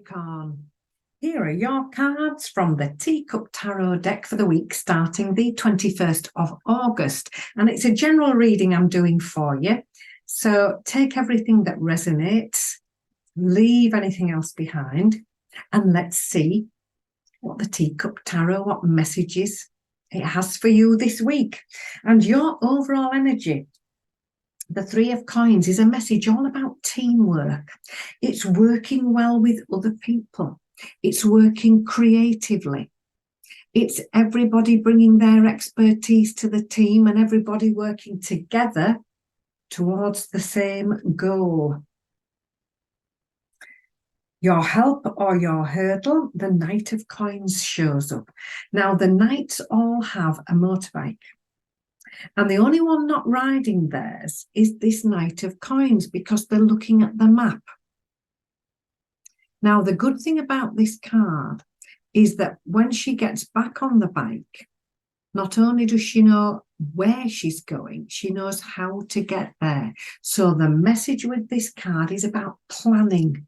Capricorn. Here are your cards from the Teacup Tarot deck for the week starting the 21st of August. And it's a general reading I'm doing for you. So take everything that resonates, leave anything else behind, and let's see what the Teacup Tarot, what messages it has for you this week. And your overall energy. The Three of Coins is a message all about teamwork. It's working well with other people. It's working creatively. It's everybody bringing their expertise to the team and everybody working together towards the same goal. Your help or your hurdle, the Knight of Coins shows up. Now, the Knights all have a motorbike. And the only one not riding theirs is this Knight of Coins because they're looking at the map. Now, the good thing about this card is that when she gets back on the bike, not only does she know where she's going, she knows how to get there. So the message with this card is about planning.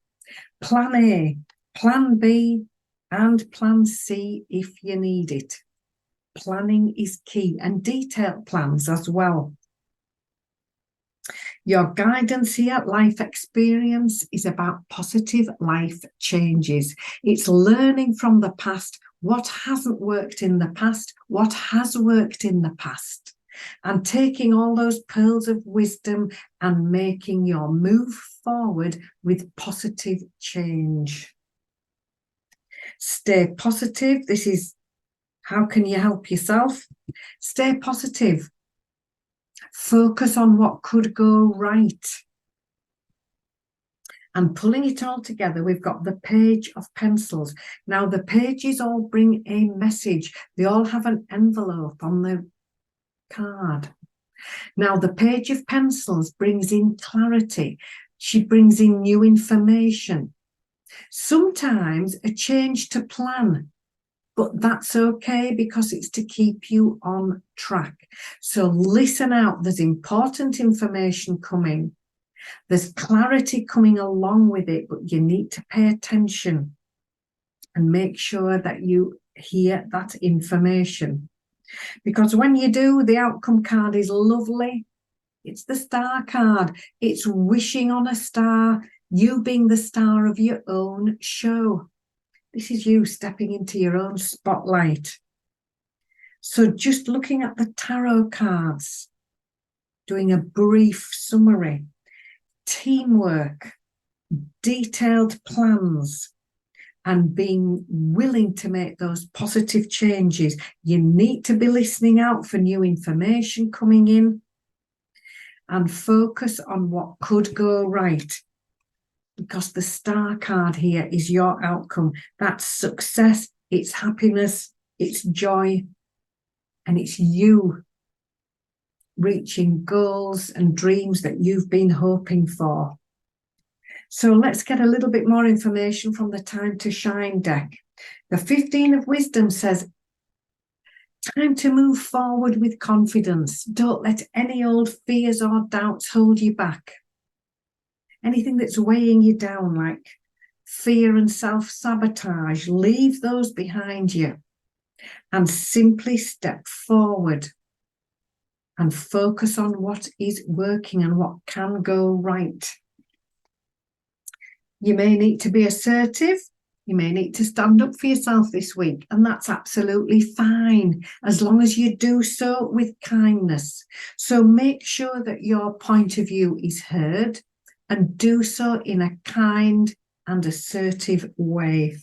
Plan A, Plan B, and Plan C if you need it. Planning is key, and detailed plans as well. Your guidance here, life experience, is about positive life changes. It's learning from the past, what hasn't worked in the past, what has worked in the past, and taking all those pearls of wisdom and making your move forward with positive change. Stay positive. This is how can you help yourself? Stay positive. Focus on what could go right. And pulling it all together, we've got the Page of Pencils. Now, the pages all bring a message. They all have an envelope on the card. Now, the Page of Pencils brings in clarity. She brings in new information. Sometimes a change to plan. But that's okay because it's to keep you on track. So listen out. There's important information coming. There's clarity coming along with it, but you need to pay attention and make sure that you hear that information. Because when you do, the outcome card is lovely. It's the star card. It's wishing on a star, you being the star of your own show. This is you stepping into your own spotlight. So just looking at the tarot cards, doing a brief summary, teamwork, detailed plans, and being willing to make those positive changes. You need to be listening out for new information coming in and focus on what could go right. Because the star card here is your outcome. That's success, it's happiness, it's joy, and it's you reaching goals and dreams that you've been hoping for. So let's get a little bit more information from the Time to Shine deck. The 15 of Wisdom says, time to move forward with confidence. Don't let any old fears or doubts hold you back. Anything that's weighing you down, like fear and self-sabotage, leave those behind you and simply step forward and focus on what is working and what can go right. You may need to be assertive. You may need to stand up for yourself this week, and that's absolutely fine, as long as you do so with kindness. So make sure that your point of view is heard, and do so in a kind and assertive way.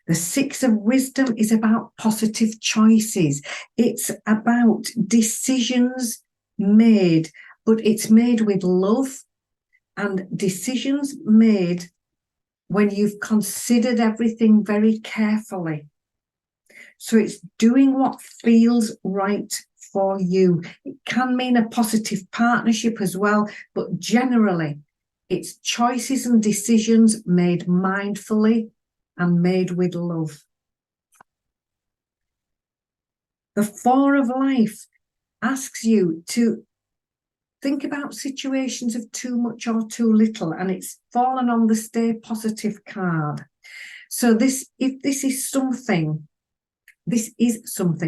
The Six of Wisdom is about positive choices. It's about decisions made, but it's made with love and decisions made when you've considered everything very carefully. So it's doing what feels right for you. It can mean a positive partnership as well, but generally it's choices and decisions made mindfully and made with love. The Four of Life asks you to Think about situations of too much or too little, and it's fallen on the stay positive card. So if this is something,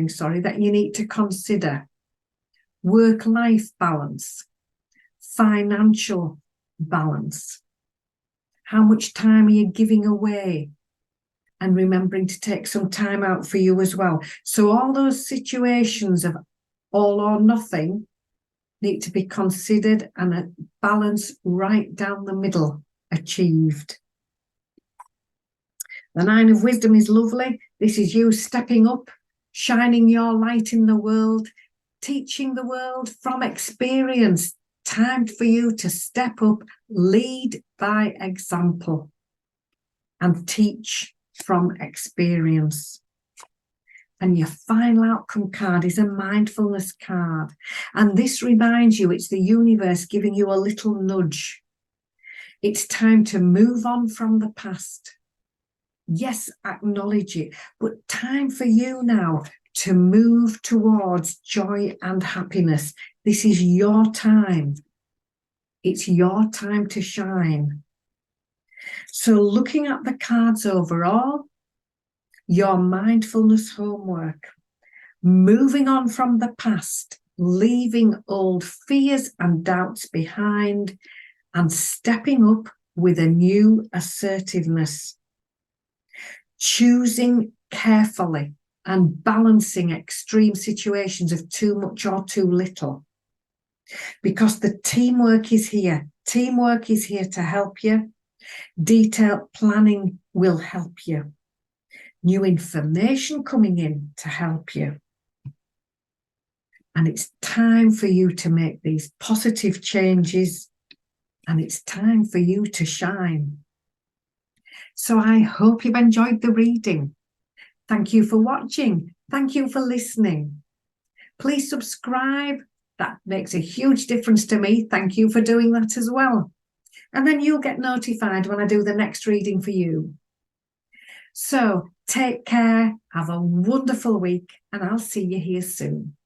sorry, that you need to consider. Work-life balance, financial balance. How much time are you giving away? And remembering to take some time out for you as well. So all those situations of all or nothing need to be considered, and a balance right down the middle achieved. The Nine of Wisdom is lovely. This is you stepping up, shining your light in the world, teaching the world from experience. Time for you to step up, lead by example, and teach from experience. And your final outcome card is a mindfulness card. And this reminds you, it's the universe giving you a little nudge. It's time to move on from the past. Yes, acknowledge it, but time for you now to move towards joy and happiness. This is your time. It's your time to shine. So looking at the cards overall, your mindfulness homework, moving on from the past, leaving old fears and doubts behind, and stepping up with a new assertiveness. Choosing carefully and balancing extreme situations of too much or too little. Because the teamwork is here. Teamwork is here to help you. Detailed planning will help you. New information coming in to help you. And it's time for you to make these positive changes, and it's time for you to shine. So I hope you've enjoyed the reading. Thank you for watching. Thank you for listening. Please subscribe. That makes a huge difference to me. Thank you for doing that as well. And then you'll get notified when I do the next reading for you. So take care, have a wonderful week, and I'll see you here soon.